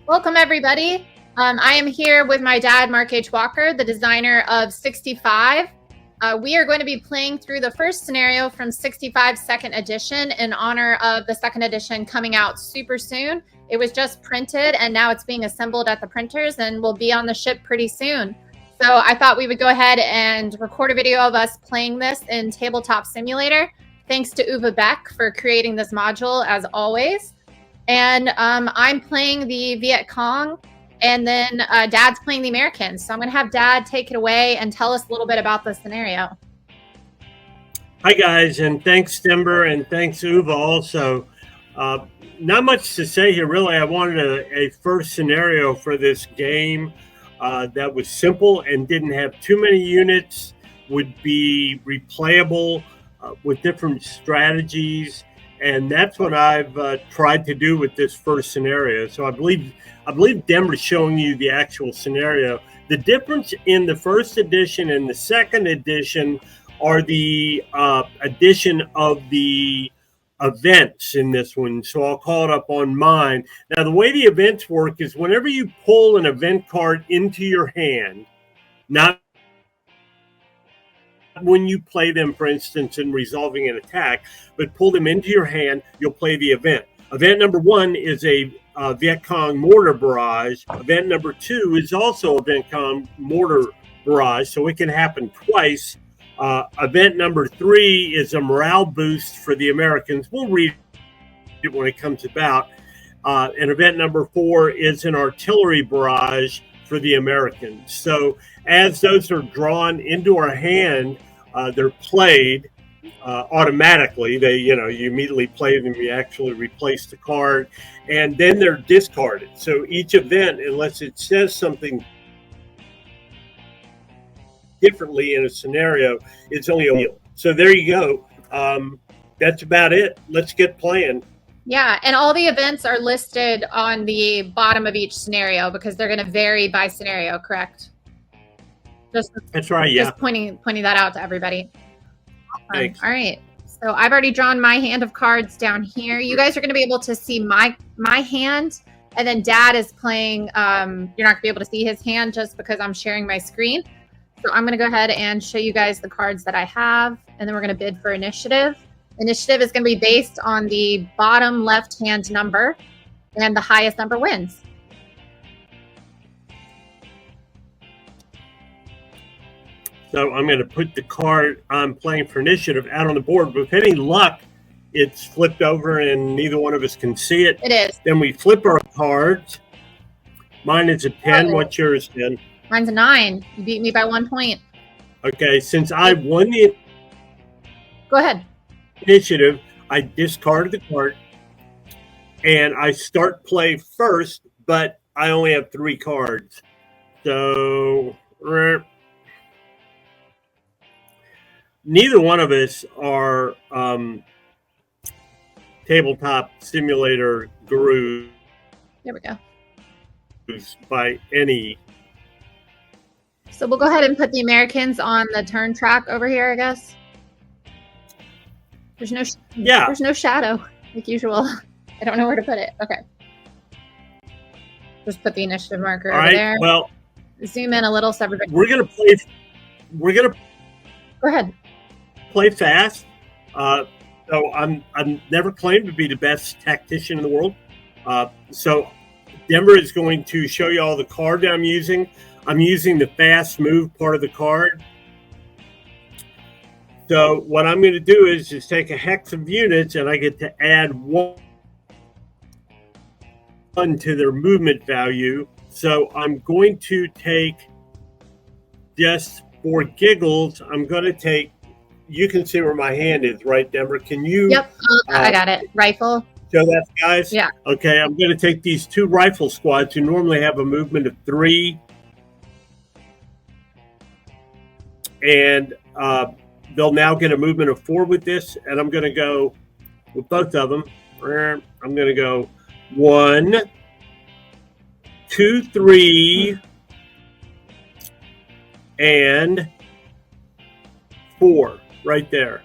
Welcome, everybody. I am here with my dad, Mark H. Walker, the designer of 65. We are going to be playing through the first scenario from 65 second edition in honor of the second edition coming out super soon. It was just printed and now it's being assembled at the printers and will be on the ship pretty soon. So I thought we would go ahead and record a video of us playing this in Tabletop Simulator. Thanks to Uwe Beck for creating this module, as always. And I'm playing the Viet Cong, and then Dad's playing the Americans. So I'm going to have Dad take it away and tell us a little bit about the scenario. Hi, guys, and thanks, Denver, and thanks, Uwe, also. Not much to say here, really. I wanted a first scenario for this game that was simple and didn't have too many units, would be replayable with different strategies. And that's what I've tried to do with this first scenario. So I believe Denver's showing you the actual scenario. The difference in the first edition and the second edition are the addition of the events in this one. So I'll call it up on mine. Now, the way the events work is whenever you pull an event card into your hand, not when you play them, for instance, in resolving an attack, but pull them into your hand, you'll play the event. Event number 1 is a Viet Cong mortar barrage. Event number 2 is also a Viet Cong mortar barrage, so it can happen twice. Event number 3 is a morale boost for the Americans. We'll read it when it comes about. And event number 4 is an artillery barrage for the Americans. So as those are drawn into our hand, they're played automatically. You immediately play them, you actually replace the card, and then they're discarded. So each event, unless it says something differently in a scenario, it's only a wheel. So there you go. That's about it. Let's get playing. Yeah, and all the events are listed on the bottom of each scenario because they're going to vary by scenario, correct? That's right, yeah. Just pointing that out to everybody. Thanks. All right. So I've already drawn my hand of cards down here. You guys are going to be able to see my hand, and then Dad is playing. You're not going to be able to see his hand just because I'm sharing my screen. So I'm going to go ahead and show you guys the cards that I have, and then we're going to bid for initiative. Initiative is going to be based on the bottom left-hand number, and the highest number wins. So I'm going to put the card I'm playing for initiative out on the board. With any luck, it's flipped over and neither one of us can see it. It is. Then we flip our cards. Mine is a 10. What's yours, 10? Mine's a 9. You beat me by 1 point. Okay, since I won the Go ahead. Initiative, I discarded the card, and I start play first, but I only have 3 cards. So neither one of us are tabletop simulator gurus. There we go. By any. So we'll go ahead and put the Americans on the turn track over here, I guess. There's no shadow, like usual. I don't know where to put it. Okay. Just put the initiative marker over there. Well, zoom in a little so everybody. We're gonna Go ahead. Play fast. So I'm never claimed to be the best tactician in the world. So Denver is going to show you all the card that I'm using. I'm using the fast move part of the card. So what I'm going to do is just take a hex of units, and I get to add 1 to their movement value. So I'm going to take, just for giggles, I'm going to take, you can see where my hand is, right, Denver? Can you? Yep, I got it. Rifle. Show that, guys? Yeah. Okay, I'm going to take these 2 rifle squads who normally have a movement of 3. And they'll now get a movement of 4 with this, and I'm going to go with both of them. I'm going to go 1, 2, 3, and 4 right there.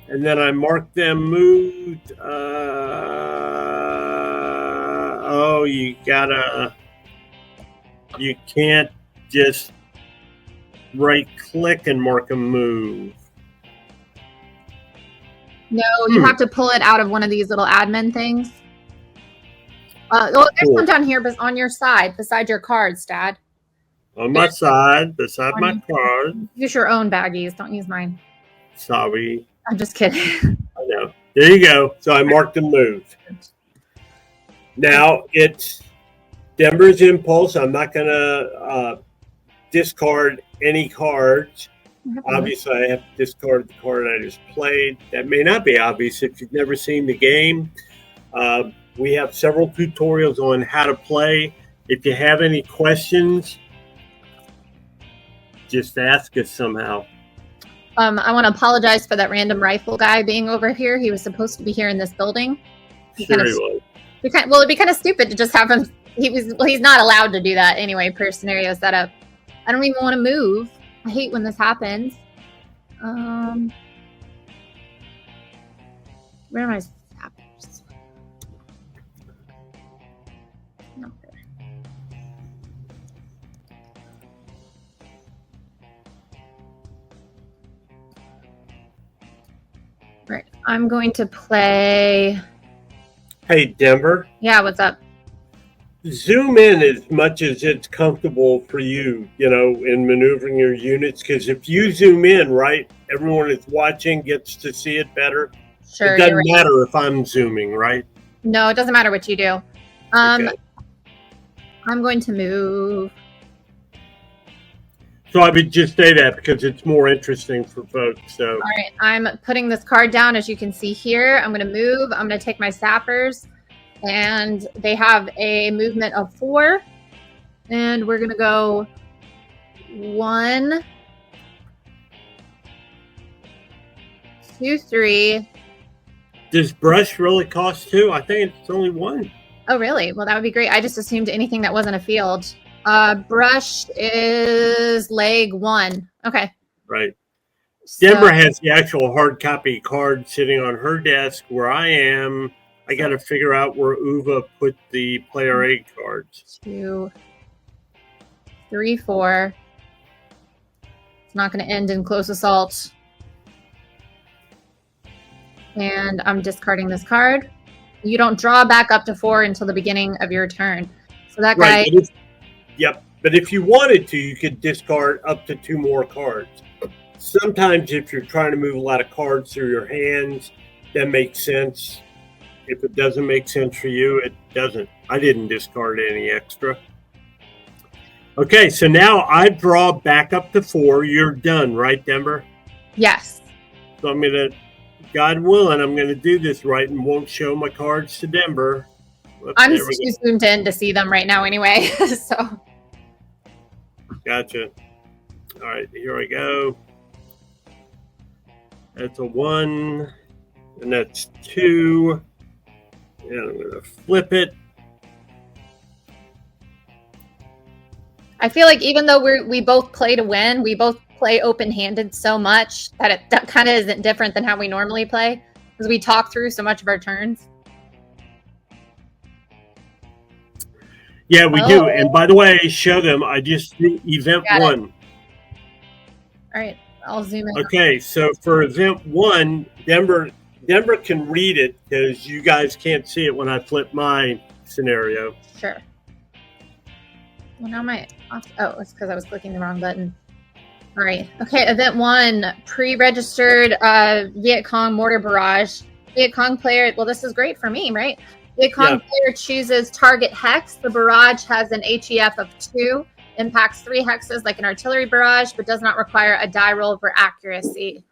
And then I mark them moved. no, you can't just right click and mark a move. No, you have to pull it out of one of these little admin things. There's one down here, but on your side, beside your cards, Dad. On my side, beside my card. Use your own baggies. Don't use mine. Sorry. I'm just kidding. I know. There you go. So I marked the move. Now it's Denver's impulse. I'm not going to discard any cards. Obviously, I have to discard the card I just played. That may not be obvious if you've never seen the game. We have several tutorials on how to play. If you have any questions, just ask us somehow. I want to apologize for that random rifle guy being over here. He was supposed to be here in this building. Sure he was. It'd be kind of stupid to just have him. He's not allowed to do that anyway per scenario setup. I don't even want to move. I hate when this happens. Where are my zappers? Not there. Right. I'm going to play. Hey, Denver. Yeah, what's up? Zoom in as much as it's comfortable for you, in maneuvering your units. Because if you zoom in, right, everyone that's watching gets to see it better. Sure. It doesn't matter if I'm zooming, right? No, it doesn't matter what you do. Okay. I'm going to move. So I would just say that because it's more interesting for folks. So. All right, I'm putting this card down, as you can see here. I'm going to move. I'm going to take my sappers, and they have a movement of 4. And we're going to go 1, 2, 3. Does brush really cost 2? I think it's only 1. Oh, really? Well, that would be great. I just assumed anything that wasn't a field. Brush is leg 1. Okay. Right. Denver has the actual hard copy card sitting on her desk where I am. I got to figure out where Uva put the player aid cards. 2, 3, 4. It's not going to end in close assault. And I'm discarding this card. You don't draw back up to 4 until the beginning of your turn. So that guy... Right. Yep. But if you wanted to, you could discard up to 2 more cards. Sometimes if you're trying to move a lot of cards through your hands, that makes sense. If it doesn't make sense for you, it doesn't. I didn't discard any extra. Okay, so now I draw back up to 4. You're done, right, Denver? Yes. So I'm going to, God willing, I'm going to do this right and won't show my cards to Denver. Whoops, I'm too zoomed in to see them right now anyway, so... Gotcha. All right, here I go. That's a 1, and that's 2. And I'm going to flip it. I feel like even though we both play to win, we both play open-handed so much that that kind of isn't different than how we normally play because we talk through so much of our turns. Yeah, we do. And by the way, show them. I just event 1. All right, I'll zoom in. Okay, so for event 1, Denver can read it because you guys can't see it when I flip my scenario. Sure. Well, now it's because I was clicking the wrong button. All right. Okay, event 1, pre-registered Viet Cong mortar barrage. Viet Cong player. Well, this is great for me, right? Viet Cong player chooses target hex. The barrage has an HEF of 2, impacts 3 hexes like an artillery barrage, but does not require a die roll for accuracy.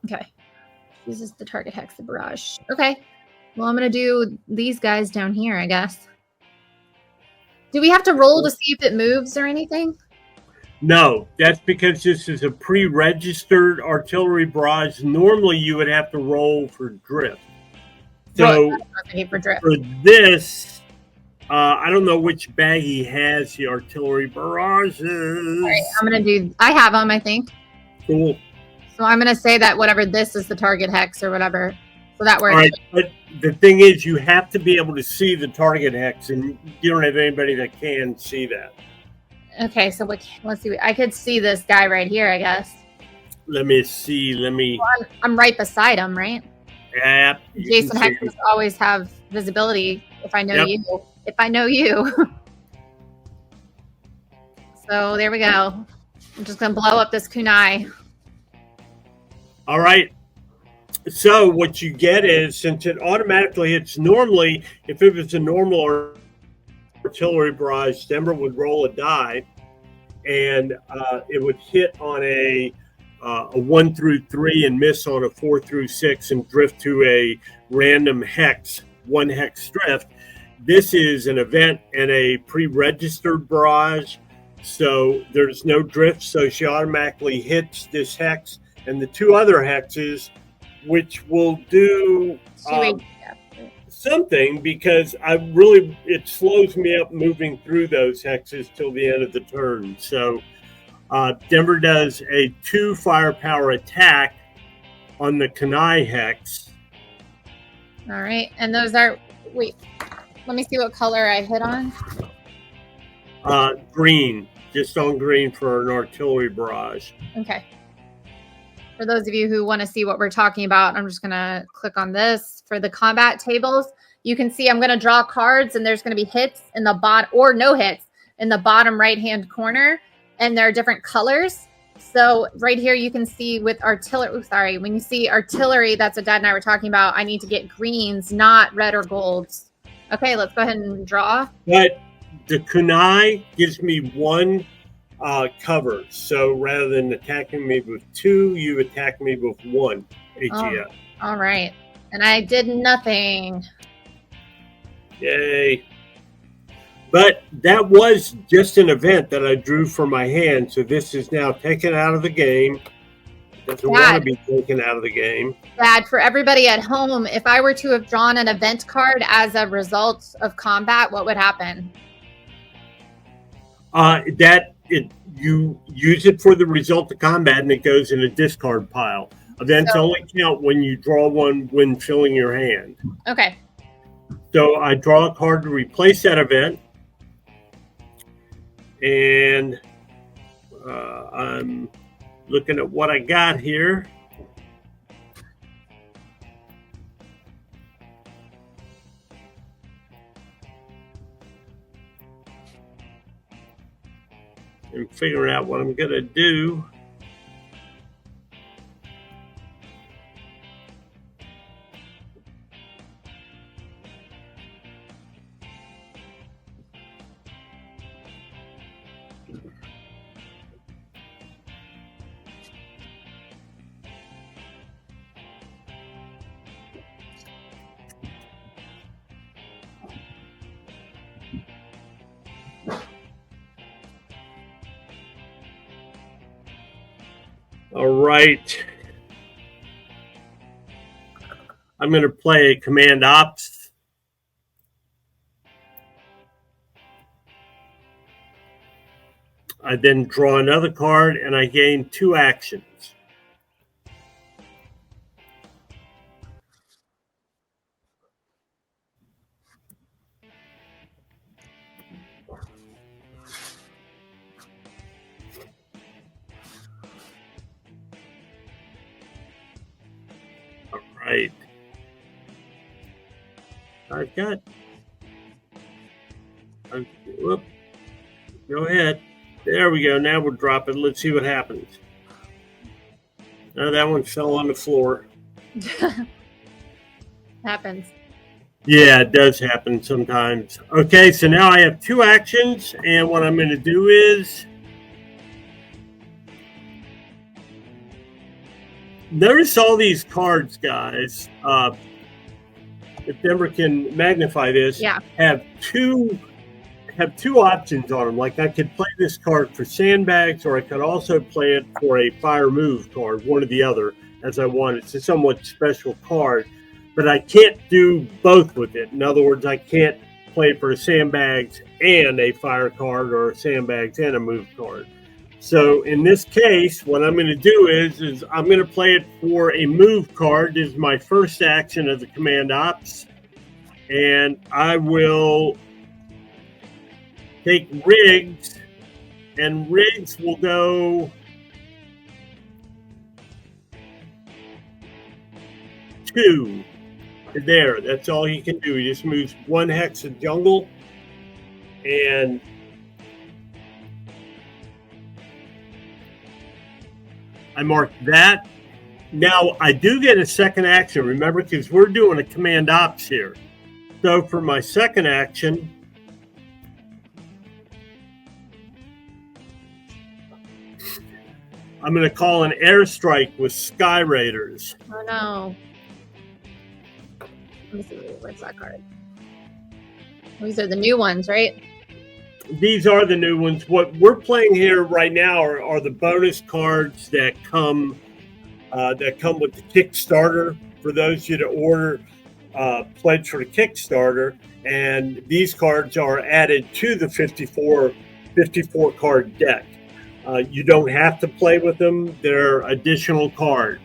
Okay. Chooses the target hex, the barrage. Okay. Well, I'm going to do these guys down here, I guess. Do we have to roll to see if it moves or anything? No, that's because this is a pre-registered artillery barrage. Normally, you would have to roll for drift. So for this, I don't know which bag he has the artillery barrages. All right, I'm going to do, I have them, I think. Cool. So I'm going to say that whatever this is the target hex or whatever. So that All works. right, but the thing is, you have to be able to see the target hex, and you don't have anybody that can see that. Okay, so let's see. I could see this guy right here, I guess. Let me see. Well, I'm right beside him, right? Yeah, you Jason can see him. hexes always have visibility if I know Yep. you. If I know you. So there we go. I'm just gonna blow up this kunai. All right. So what you get is, since it automatically hits, normally if it was a normal artillery barrage, Denver would roll a die, and it would hit on a 1 through 3 and miss on a 4 through 6 and drift to a random hex, 1 hex drift. This is an event and a pre-registered barrage, so there's no drift, so she automatically hits this hex and the 2 other hexes, which will do something, because it slows me up moving through those hexes till the end of the turn. So Denver does a 2 firepower attack on the kunai hex. All right, and those are, wait, let me see what color I hit on. Green, just on green for an artillery barrage. Okay. For those of you who want to see what we're talking about, I'm just going to click on this. For the combat tables, you can see I'm going to draw cards, and there's going to be hits in the bottom, or no hits, in the bottom right-hand corner, and there are different colors. So right here, you can see with artillery, when you see artillery, that's what Dad and I were talking about, I need to get greens, not red or golds. Okay, let's go ahead and draw. But the kunai gives me 1 cover. So rather than attacking me with 2, you attack me with 1 HEF. Oh, all right. And I did nothing. Yay. But that was just an event that I drew from my hand. So this is now taken out of the game. It doesn't want to be taken out of the game. Dad, for everybody at home, if I were to have drawn an event card as a result of combat, what would happen? You use it for the result of combat, and it goes in a discard pile. Events only count when you draw one when filling your hand. Okay. So I draw a card to replace that event, and I'm looking at what I got here. And figuring out what I'm going to do. All right. I'm going to play a command ops. I then draw another card, and I gain 2 actions. All right. I've got. Whoop. Go ahead. There we go. Now we'll drop it. Let's see what happens. Now that one fell on the floor. Happens. Yeah, it does happen sometimes. Okay, so now I have 2 actions, and what I'm going to do is notice all these cards, guys. If Denver can magnify this, have two options on them. Like I could play this card for sandbags, or I could also play it for a fire move card, one or the other, as I want. It's a somewhat special card, but I can't do both with it. In other words, I can't play for a sandbags and a fire card, or a sandbags and a move card. So in this case, what I'm going to do is I'm going to play it for a move card. This is my first action of the command ops. And I will take Riggs, and Riggs will go 2 there. That's all he can do. He just moves 1 hex of jungle, and I mark that. Now, I do get a second action, remember, because we're doing a command ops here. So for my second action, I'm going to call an airstrike with Sky Raiders. Oh, no. Let me see. Where's that card? These are the new ones, right? These are the new ones. What we're playing here right now are the bonus cards that come with the Kickstarter. For those of you to order, pledge for the Kickstarter, and these cards are added to the 54 card deck. You don't have to play with them; they're additional cards.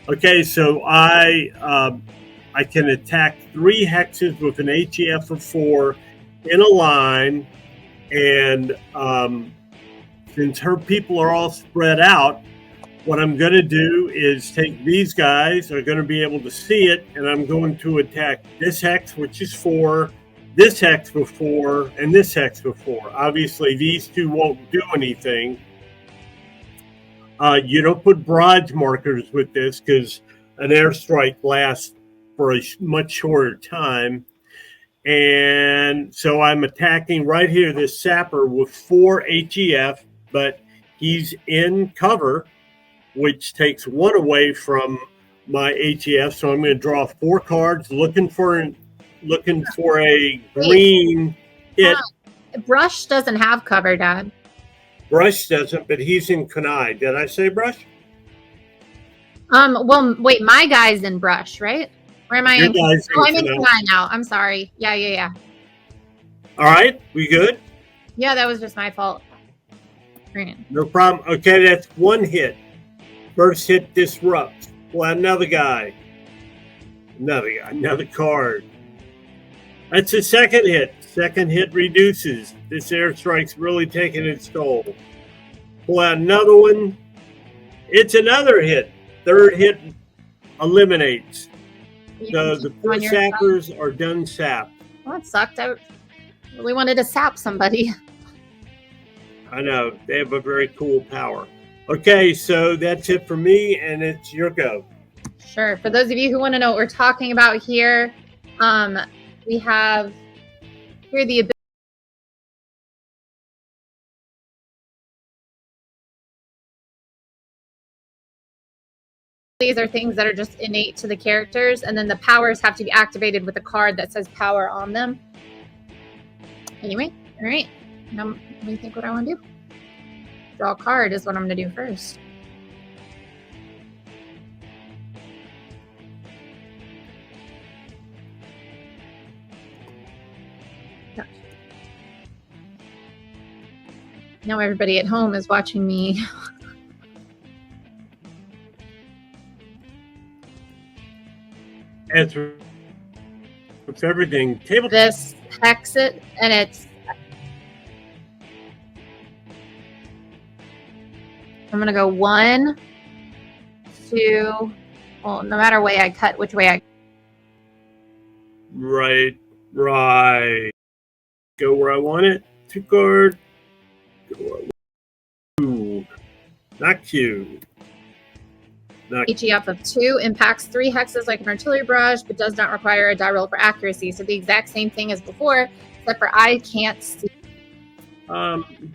Okay, so I can attack 3 hexes with an HEF of 4 in a line. And since her people are all spread out, what I'm going to do is take these guys, are going to be able to see it, and I'm going to attack this hex, which is 4, this hex with 4, and this hex with 4. Obviously, these 2 won't do anything. You don't put barrage markers with this because an airstrike lasts for a much shorter time. And so I'm attacking right here, this sapper with 4 HEF, but he's in cover, which takes 1 away from my HEF. So I'm going to draw 4 cards, looking for a green hit. Brush doesn't have cover, Dad. Brush doesn't, but he's in Kunai. Did I say Brush? Well, wait, my guy's in Brush, right? Or am I in? Oh, I'm in Kunai now. I'm sorry. Yeah. All right, we good? Yeah, that was just my fault. Green. No problem. Okay, that's 1 hit. First hit disrupts. Well, another guy. Another card. That's the second hit. Second hit reduces. This airstrike's really taking its toll. Pull out another one. It's another hit. Third hit eliminates. The 4 sappers are done sapped. Well, that sucked. I really wanted to sap somebody. I know. They have a very cool power. Okay, so that's it for me, and it's your go. Sure. For those of you who want to know what we're talking about here, we have here the ability. These are things that are just innate to the characters, and then the powers have to be activated with a card that says power on them. Anyway, all right. Now, let me think what I want to do. Draw a card is what I'm going to do first. Now everybody at home is watching me. As with everything, table. This hex it, and it's. I'm gonna go 1, 2. Well, no matter way I cut, which way I. Right. Go where I want it. 2 card. Ooh. Not Q. HEF of 2 impacts 3 hexes like an artillery barrage, but does not require a die roll for accuracy. So the exact same thing as before, except for I can't see.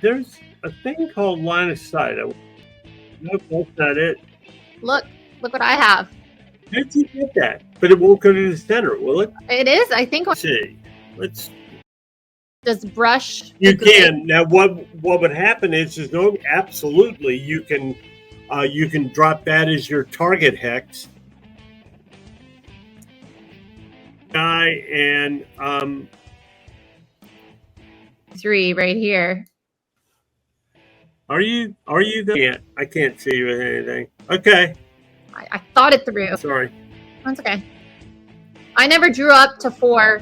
There's a thing called line of sight. Nope, that's not it. Look what I have. How'd you get that? But it won't go to the center, will it? It is, I think. Let's see. Does brush? You can. Now, what would happen is no, absolutely, you can drop that as your target hex. And 3 right here. Are you? Are you? I can't see you with anything. Okay. I thought it through. Sorry. That's okay. I never drew up to 4.